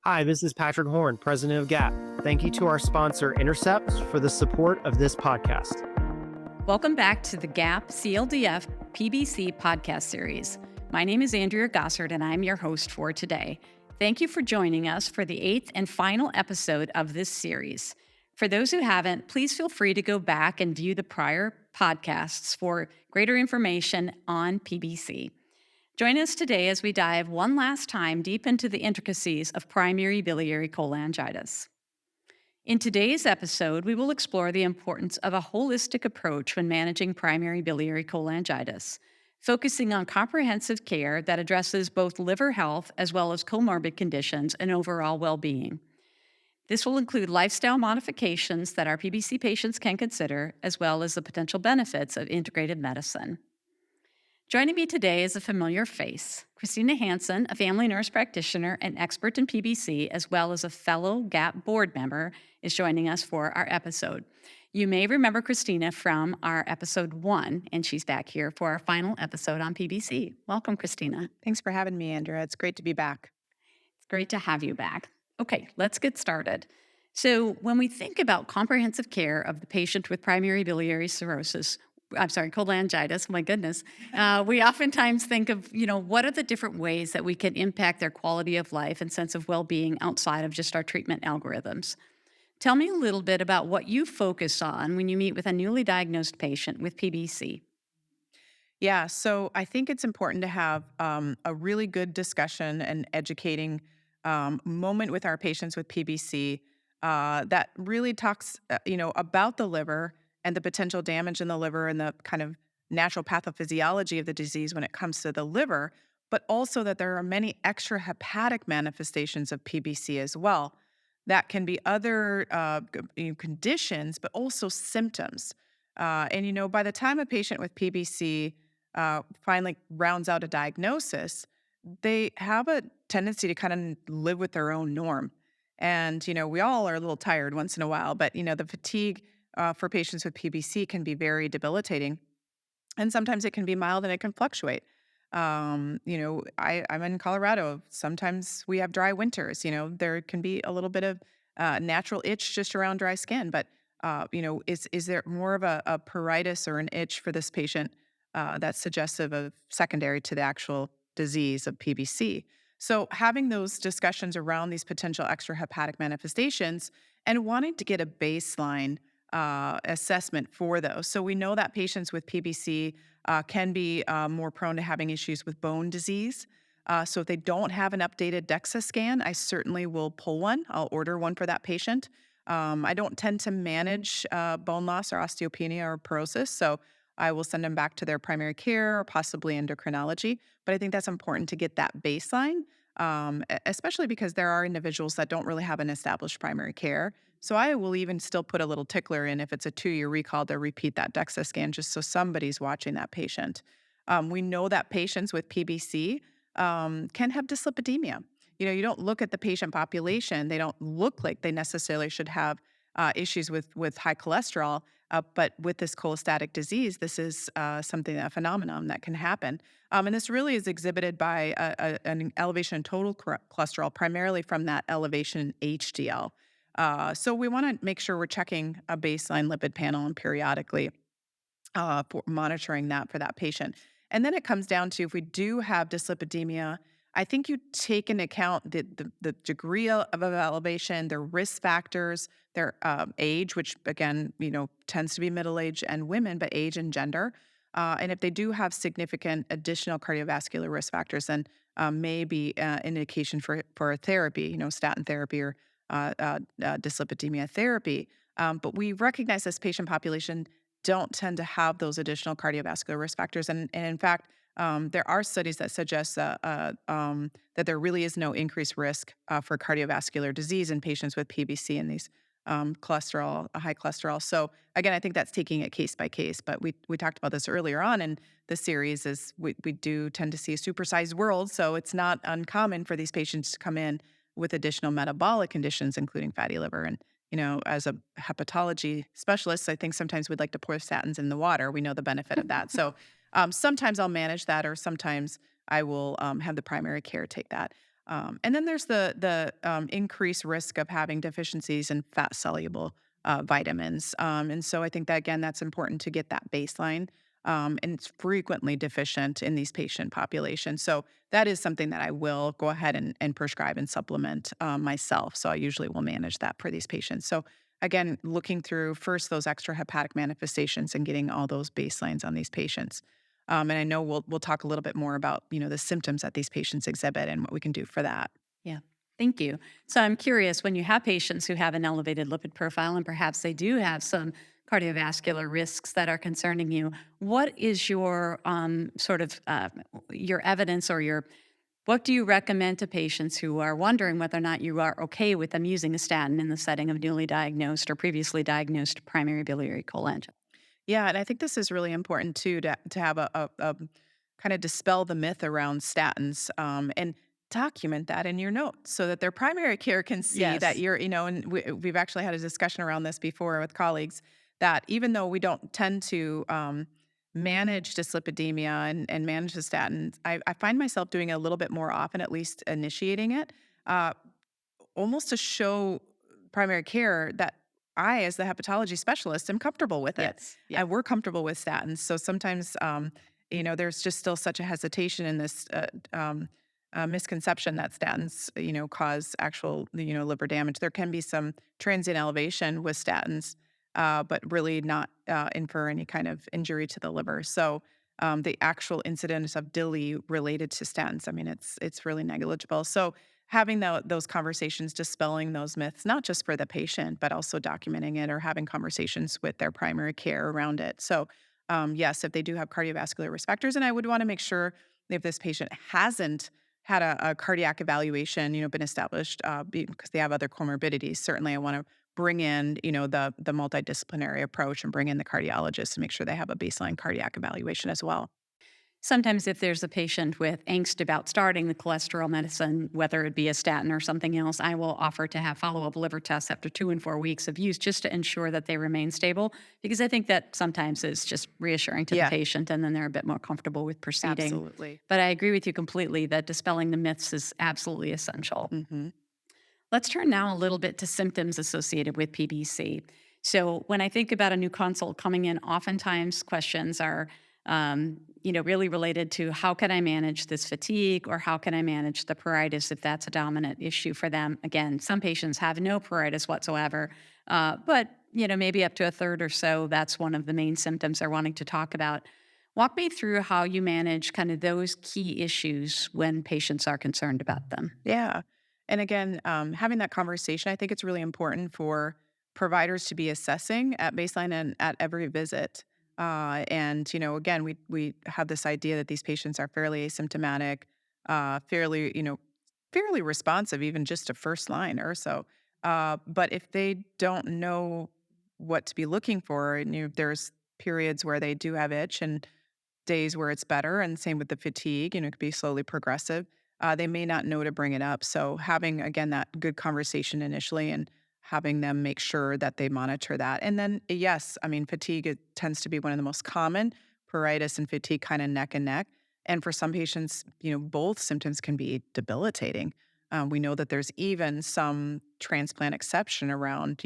Hi, this is Patrick Horn, president of GAPP. Thank you to our sponsor, Intercept, for the support of this podcast. Welcome back to the GAPP CLDF PBC podcast series. My name is Andrea Gossard, and I'm your host for today. Thank you for joining us for the 8th and final episode of this series. For those who haven't, please feel free to go back and view the prior podcasts for greater information on PBC. Join us today as we dive one last time deep into the intricacies of primary biliary cholangitis. In today's episode, we will explore the importance of a holistic approach when managing primary biliary cholangitis, focusing on comprehensive care that addresses both liver health as well as comorbid conditions and overall well-being. This will include lifestyle modifications that our PBC patients can consider, as well as the potential benefits of integrative medicine. Joining me today is a familiar face. Christina Hanson, a family nurse practitioner and expert in PBC, as well as a fellow GAPP board member, is joining us for our episode. You may remember Christina from our episode 1, and she's back here for our final episode on PBC. Welcome, Christina. Thanks for having me, Andrea. It's great to be back. It's great to have you back. Okay, let's get started. So when we think about comprehensive care of the patient with primary biliary cholangitis, my goodness. We oftentimes think of, what are the different ways that we can impact their quality of life and sense of well-being outside of just our treatment algorithms. Tell me a little bit about what you focus on when you meet with a newly diagnosed patient with PBC. Yeah, so I think it's important to have a really good discussion and educating moment with our patients with PBC that really talks, about the liver and the potential damage in the liver and the kind of natural pathophysiology of the disease when it comes to the liver, but also that there are many extrahepatic manifestations of PBC as well. That can be other conditions, but also symptoms. By the time a patient with PBC finally rounds out a diagnosis, they have a tendency to kind of live with their own norm. And, we all are a little tired once in a while, but, the fatigue for patients with PBC can be very debilitating. And sometimes it can be mild and it can fluctuate. I'm in Colorado. Sometimes we have dry winters. There can be a little bit of natural itch just around dry skin. But, is there more of a pruritus or an itch for this patient that's suggestive of secondary to the actual disease of PBC? So having those discussions around these potential extrahepatic manifestations and wanting to get a baseline assessment for those. So we know that patients with PBC can be more prone to having issues with bone disease. So if they don't have an updated DEXA scan, I certainly will pull one. I'll order one for that patient. I don't tend to manage bone loss or osteopenia or porosis, so I will send them back to their primary care or possibly endocrinology. But I think that's important to get that baseline, especially because there are individuals that don't really have an established primary care. So I will even still put a little tickler in if it's a 2-year recall to repeat that DEXA scan just so somebody's watching that patient. We know that patients with PBC can have dyslipidemia. You don't look at the patient population. They don't look like they necessarily should have issues with high cholesterol. But with this cholestatic disease, this is a phenomenon that can happen. And this really is exhibited by an elevation in total cholesterol, primarily from that elevation in HDL. So we want to make sure we're checking a baseline lipid panel and periodically for monitoring that for that patient. And then it comes down to if we do have dyslipidemia, I think you take into account the degree of elevation, their risk factors, their age, which again, tends to be middle age and women, but age and gender. And if they do have significant additional cardiovascular risk factors, then maybe indication for a therapy, statin therapy or dyslipidemia therapy. But we recognize this patient population don't tend to have those additional cardiovascular risk factors. And in fact, there are studies that suggest that there really is no increased risk for cardiovascular disease in patients with PBC and these high cholesterol. So again, I think that's taking it case by case. But we talked about this earlier on in the series is we do tend to see a supersized world. So it's not uncommon for these patients to come in with additional metabolic conditions, including fatty liver. And as a hepatology specialist, I think sometimes we'd like to pour statins in the water. We know the benefit of that. So sometimes I'll manage that, or sometimes I will have the primary care take that. And then there's the increased risk of having deficiencies in fat-soluble vitamins. And so I think that, again, that's important to get that baseline. And it's frequently deficient in these patient populations. So that is something that I will go ahead and prescribe and supplement myself. So I usually will manage that for these patients. So again, looking through first those extrahepatic manifestations and getting all those baselines on these patients. And I know we'll talk a little bit more about the symptoms that these patients exhibit and what we can do for that. Yeah. Thank you. So I'm curious, when you have patients who have an elevated lipid profile and perhaps they do have some cardiovascular risks that are concerning you, what is your your evidence or your what do you recommend to patients who are wondering whether or not you are okay with them using a statin in the setting of newly diagnosed or previously diagnosed primary biliary cholangitis? Yeah, and I think this is really important too to have a kind of dispel the myth around statins, and document that in your notes so that their primary care can see that Yes. you're, and we've actually had a discussion around this before with colleagues that even though we don't tend to manage dyslipidemia and manage the statins, I find myself doing it a little bit more often, at least initiating it. Uh, Almost to show primary care that I, as the hepatology specialist, am comfortable with it, Yes. Yeah. and we're comfortable with statins. So sometimes, there's just still such a hesitation in this misconception that statins, cause actual, liver damage. There can be some transient elevation with statins, but really not infer any kind of injury to the liver. So the actual incidence of DILI related to statins, I mean, it's really negligible. So having those conversations, dispelling those myths, not just for the patient, but also documenting it or having conversations with their primary care around it. So, yes, if they do have cardiovascular risk factors, and I would want to make sure if this patient hasn't had a cardiac evaluation, been established because they have other comorbidities. Certainly, I want to bring in, the multidisciplinary approach and bring in the cardiologist to make sure they have a baseline cardiac evaluation as well. Sometimes, if there's a patient with angst about starting the cholesterol medicine, whether it be a statin or something else, I will offer to have follow up liver tests after 2 and 4 weeks of use just to ensure that they remain stable. Because I think that sometimes is just reassuring to the Yeah, patient and then they're a bit more comfortable with proceeding. absolutely. But I agree with you completely that dispelling the myths is absolutely essential. Hmm. Let's turn now a little bit to symptoms associated with PBC. So, when I think about a new consult coming in, oftentimes questions are, really related to how can I manage this fatigue or how can I manage the pruritus if that's a dominant issue for them. Again, some patients have no pruritus whatsoever, but maybe up to a third or so, that's one of the main symptoms they're wanting to talk about. Walk me through how you manage kind of those key issues when patients are concerned about them. Yeah. And again, having that conversation, I think it's really important for providers to be assessing at baseline and at every visit. And again, we have this idea that these patients are fairly asymptomatic, fairly fairly responsive, even just to first line or so. But if they don't know what to be looking for, and there's periods where they do have itch and days where it's better, and same with the fatigue, it could be slowly progressive. They may not know to bring it up. So having again that good conversation initially and having them make sure that they monitor that. And then yes, I mean fatigue it tends to be one of the most common. Pruritus and fatigue kind of neck and neck. And for some patients, both symptoms can be debilitating. We know that there's even some transplant exception around,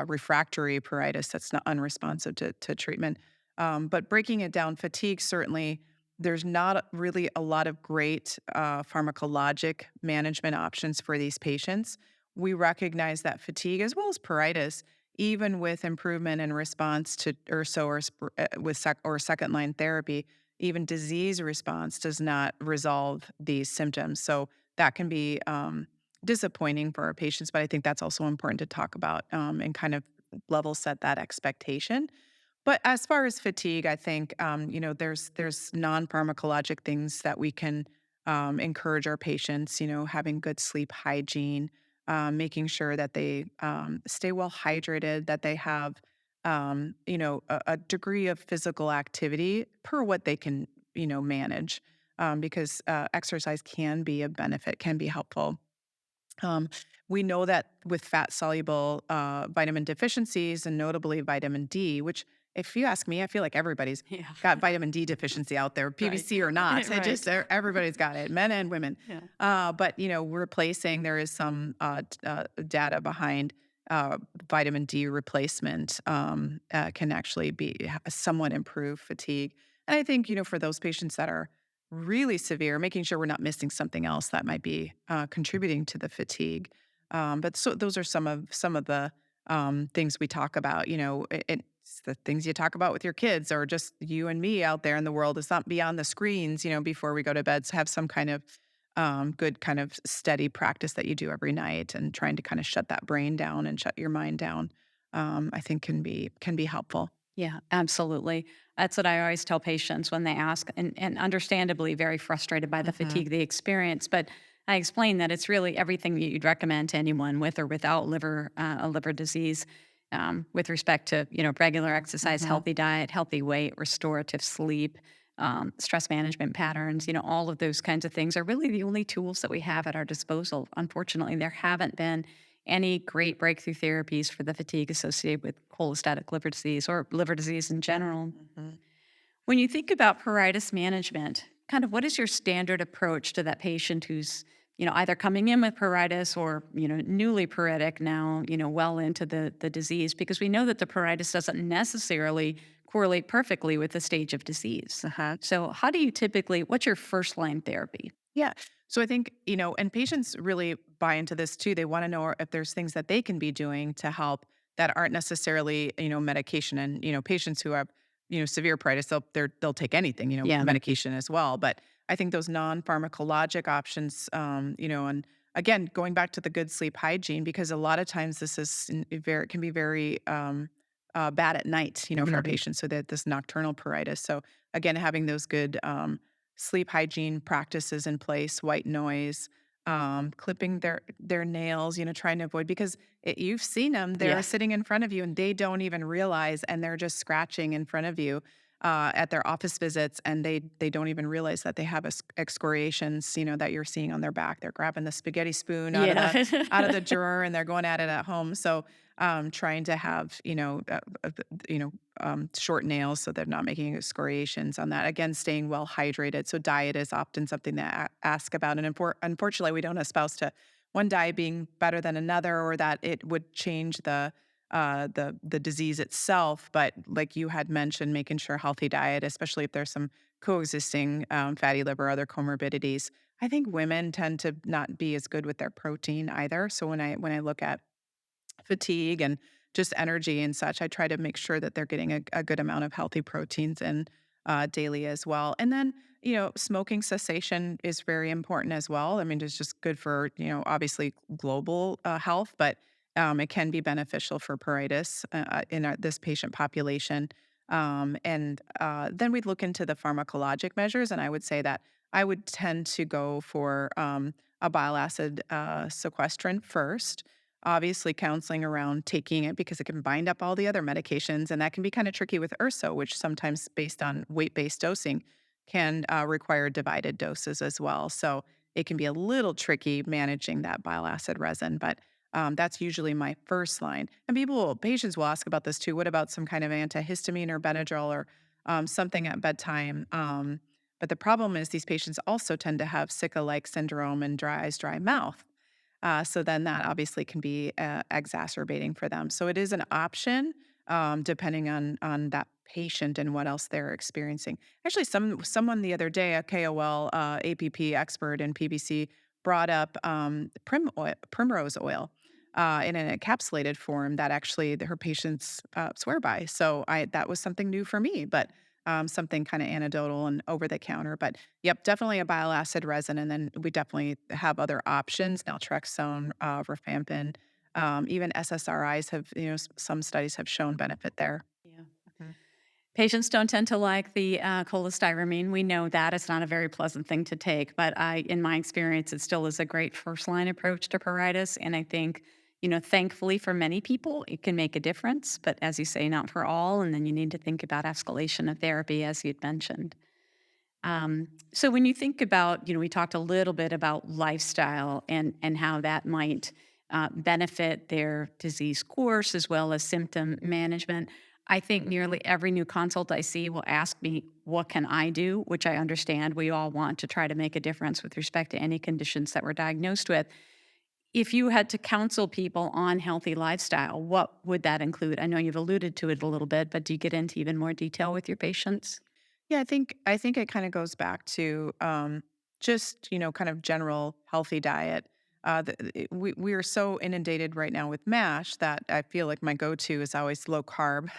refractory pruritus that's not unresponsive to treatment. But breaking it down, fatigue certainly, there's not really a lot of great pharmacologic management options for these patients. We recognize that fatigue, as well as pruritus, even with improvement in response to urso or second line therapy, even disease response does not resolve these symptoms. So that can be disappointing for our patients. But I think that's also important to talk about and kind of level set that expectation. But as far as fatigue, I think there's non-pharmacologic things that we can encourage our patients. Having good sleep hygiene, making sure that they stay well hydrated, that they have a degree of physical activity per what they can manage, because exercise can be a benefit, can be helpful. Um, we know that with fat soluble vitamin deficiencies and notably vitamin D, which if you ask me, I feel like everybody's Yeah. got vitamin D deficiency out there, Right. PBC or not. It Right. just everybody's got it, men and women. Yeah. But replacing there is some data behind vitamin D replacement can actually be somewhat improve fatigue. And I think for those patients that are really severe, making sure we're not missing something else that might be contributing to the fatigue. But so those are some of the things we talk about. It's the things you talk about with your kids, or just you and me out there in the world. It's not beyond the screens. Before we go to bed, so have some kind of good kind of steady practice that you do every night, and trying to kind of shut that brain down and shut your mind down. I think can be helpful. Yeah, absolutely. That's what I always tell patients when they ask, and understandably very frustrated by the Hmm. fatigue they experience. But I explain that it's really everything that you'd recommend to anyone with or without a liver disease, with respect to regular exercise, Hmm. healthy diet, healthy weight, restorative sleep, stress management patterns. All of those kinds of things are really the only tools that we have at our disposal. Unfortunately, there haven't been any great breakthrough therapies for the fatigue associated with cholestatic liver disease or liver disease in general. Hmm. When you think about pruritus management, kind of what is your standard approach to that patient who's either coming in with pruritus or newly pruritic now, well into the disease, because we know that the pruritus doesn't necessarily correlate perfectly with the stage of disease. Uh-huh. So how do you typically, what's your first line therapy? Yeah. So I think, and patients really buy into this too. They want to know if there's things that they can be doing to help that aren't necessarily, medication. And, patients who have, severe pruritus, they'll take anything, Yeah. medication as well. But I think those non-pharmacologic options, and again, going back to the good sleep hygiene, because a lot of times this is very, can be very bad at night, for our Right. patients. So that this nocturnal pruritus. So again, having those good, sleep hygiene practices in place, white noise, clipping their nails, trying to avoid, because you've seen them, they're Yeah. sitting in front of you and they don't even realize, and they're just scratching in front of you at their office visits, and they don't even realize that they have excoriations, that you're seeing on their back. They're grabbing the spaghetti spoon Yeah. out of the drawer, and they're going at it at home. So trying to have short nails so they're not making excoriations on that. Again, staying well hydrated. So diet is often something that I ask about, and unfortunately, we don't espouse to one diet being better than another, or that it would change the disease itself. But like you had mentioned, making sure healthy diet, especially if there's some coexisting fatty liver, other comorbidities. I think women tend to not be as good with their protein either. So when I look at fatigue and just energy and such, I try to make sure that they're getting a good amount of healthy proteins in daily as well. And then, smoking cessation is very important as well. I mean, it's just good for, obviously global health, but it can be beneficial for pruritus in this patient population. And then we'd look into the pharmacologic measures, and I would say that I would tend to go for a bile acid sequestrant first. Obviously, counseling around taking it, because it can bind up all the other medications, and that can be kind of tricky with URSO, which sometimes, based on weight-based dosing, can require divided doses as well. So it can be a little tricky managing that bile acid resin, but that's usually my first line. And patients will ask about this too. What about some kind of antihistamine or Benadryl, or something at bedtime? But the problem is these patients also tend to have Sicca-like syndrome and dry eyes, dry mouth. So then that obviously can be exacerbating for them. So it is an option, depending on that patient and what else they're experiencing. Actually, someone the other day, a KOL, APP expert in PBC, brought up primrose oil in an encapsulated form that actually her patients swear by. So that was something new for me, but something kind of anecdotal and over the counter. But yep, definitely a bile acid resin, and then we definitely have other options: naltrexone, rifampin, even SSRIs have, some studies have shown benefit there. Yeah. Mhm. Patients don't tend to like the cholestyramine. We know that it's not a very pleasant thing to take, but in my experience, it still is a great first line approach to pruritus. And I think, thankfully for many people, it can make a difference. But as you say, not for all. And then you need to think about escalation of therapy, as you'd mentioned. So when you think about, we talked a little bit about lifestyle and how that might benefit their disease course as well as symptom management. I think nearly every new consult I see will ask me, what can I do? Which I understand we all want to try to make a difference with respect to any conditions that we're diagnosed with. If you had to counsel people on healthy lifestyle, what would that include? I know you've alluded to it a little bit, but do you get into even more detail with your patients? Yeah, I think it kind of goes back to just kind of general healthy diet. We are so inundated right now with MASH that I feel like my go-to is always low carb.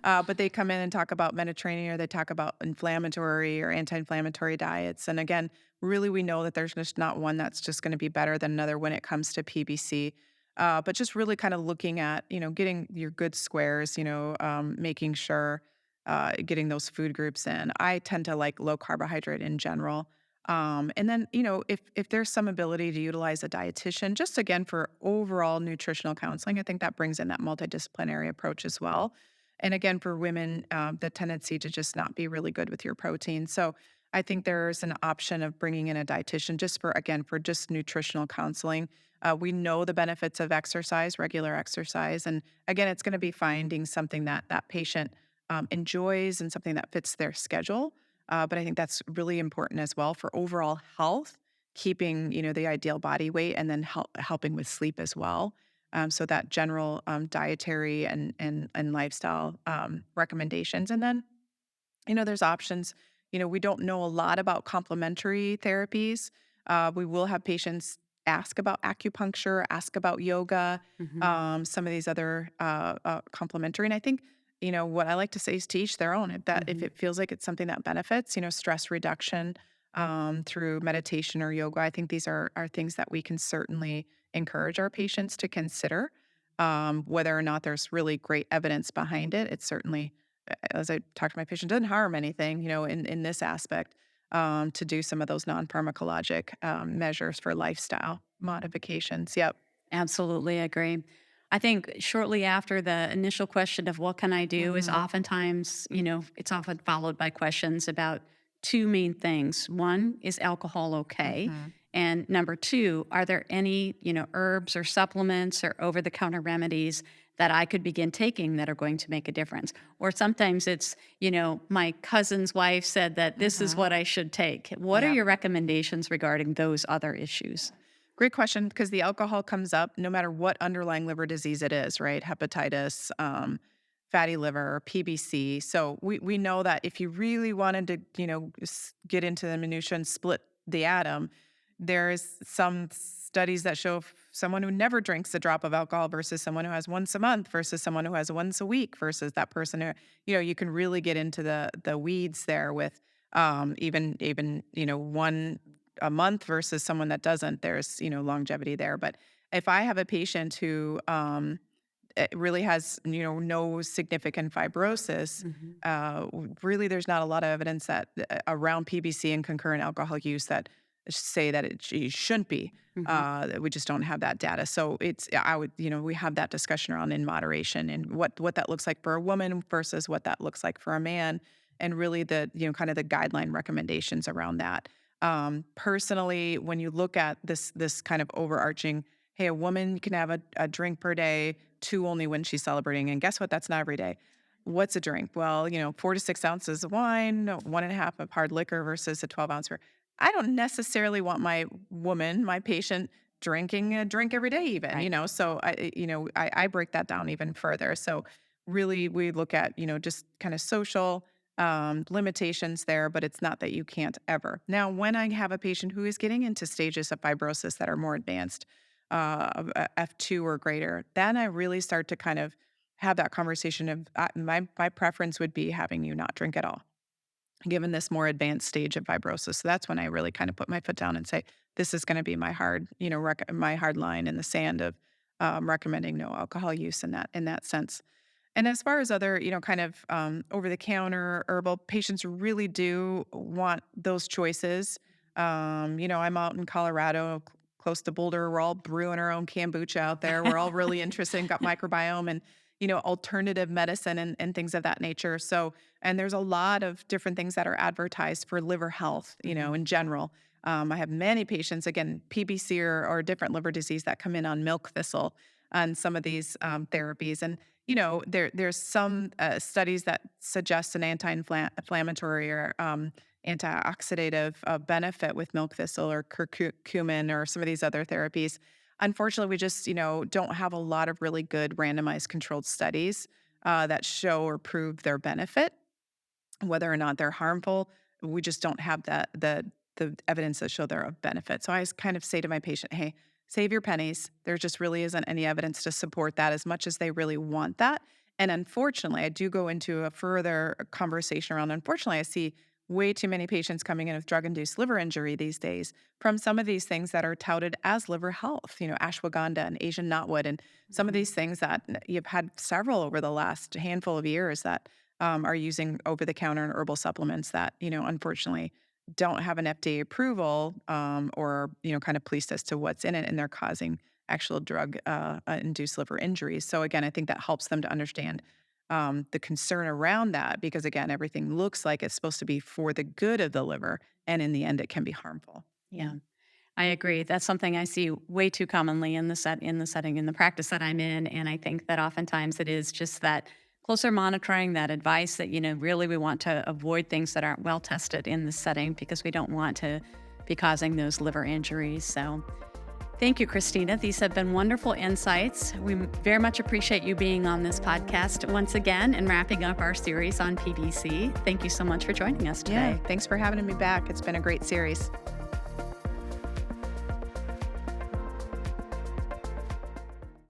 But they come in and talk about Mediterranean, or they talk about inflammatory or anti-inflammatory diets. And again, really, we know that there's just not one that's just going to be better than another when it comes to PBC. But just really kind of looking at getting your good squares, making sure getting those food groups in. I tend to like low carbohydrate in general. And then, if there's some ability to utilize a dietitian, just again for overall nutritional counseling, I think that brings in that multidisciplinary approach as well. And again, for women, the tendency to just not be really good with your protein. So I think there's an option of bringing in a dietitian just for just nutritional counseling. We know the benefits of exercise, regular exercise. And again, it's going to be finding something that that patient enjoys and something that fits their schedule. But I think that's really important as well for overall health, keeping the ideal body weight, and then helping with sleep as well. So that general dietary and lifestyle recommendations, and then there's options. We don't know a lot about complementary therapies. We will have patients ask about acupuncture, ask about yoga, Mhm. some of these other complementary. And I think, what I like to say is to each their own. If Mhm. it feels like it's something that benefits, stress reduction through meditation or yoga, I think these are things that we can certainly encourage our patients to consider. Whether or not there's really great evidence behind it, it's certainly, as I talk to my patient, doesn't harm anything, in this aspect, to do some of those non-pharmacologic measures for lifestyle modifications. Yep. Absolutely agree. I think shortly after the initial question of what can I do is Mhm. oftentimes, it's often followed by questions about two main things. One, is alcohol okay? Mhm. And number two, are there any, herbs or supplements or over the counter remedies that I could begin taking that are going to make a difference? Or sometimes it's, my cousin's wife said that this is Mhm. what I should take. What are Yep. your recommendations regarding those other issues? Great question, because the alcohol comes up no matter what underlying liver disease it is, right? Hepatitis, fatty liver, PBC. So we know that if you really wanted to, get into the minutia and split the atom, there's some studies that show someone who never drinks a drop of alcohol versus someone who has once a month versus someone who has once a week versus that person who, you can really get into the weeds there with even one a month versus someone that doesn't. There's longevity there. But if I have a patient who really has no significant fibrosis, Mhm. really there's not a lot of evidence that around PBC and concurrent alcohol use that say that it shouldn't be. Mhm. We just don't have that data. So it's I would we have that discussion around in moderation and what that looks like for a woman versus what that looks like for a man, and really the kind of the guideline recommendations around that. Personally, when you look at this kind of overarching, hey, a woman can have a drink per day, two only when she's celebrating, and guess what? That's not every day. What's a drink? Well, 4 to 6 ounces of wine, 1.5 of hard liquor versus a 12-ounce. I don't necessarily want my patient drinking a drink every day, even. Right. So I break that down even further. So really, we look at just kind of social limitations there, but it's not that you can't ever. Now, when I have a patient who is getting into stages of fibrosis that are more advanced, F2 or greater, then I really start to kind of have that conversation of my preference would be having you not drink at all, given this more advanced stage of fibrosis. So that's when I really kind of put my foot down and say, this is going to be my hard, my hard line in the sand of recommending no alcohol use in that sense. And as far as other, kind of over the counter herbal, patients really do want those choices. I'm out in Colorado, close to Boulder. We're all brewing our own kombucha out there. We're all really interested in gut microbiome and, alternative medicine and things of that nature. So, and there's a lot of different things that are advertised for liver health, Mhm. in general. I have many patients, again, PBC or different liver disease that come in on milk thistle. on some of these therapies. And there's some studies that suggest an anti-inflammatory or antioxidative benefit with milk thistle or curcumin or some of these other therapies. Unfortunately, we just don't have a lot of really good randomized controlled studies that show or prove their benefit. Whether or not they're harmful, we just don't have the evidence that show they're of benefit. So I kind of say to my patient, hey, save your pennies. There just really isn't any evidence to support that as much as they really want that. And unfortunately, I do go into a further conversation around, unfortunately, I see way too many patients coming in with drug-induced liver injury these days from some of these things that are touted as liver health, ashwagandha and Asian knotwood, and some of these things that you've had several over the last handful of years that are using over-the-counter and herbal supplements that, unfortunately don't have an FDA approval or, kind of policed as to what's in it, and they're causing actual drug-induced liver injuries. So again, I think that helps them to understand the concern around that because, again, everything looks like it's supposed to be for the good of the liver, and in the end, it can be harmful. Yeah. I agree. That's something I see way too commonly in the practice that I'm in. And I think that oftentimes it is just that closer monitoring, that advice that, really we want to avoid things that aren't well tested in this setting because we don't want to be causing those liver injuries. So thank you, Christina. These have been wonderful insights. We very much appreciate you being on this podcast once again and wrapping up our series on PBC. Thank you so much for joining us today. Yeah, thanks for having me back. It's been a great series.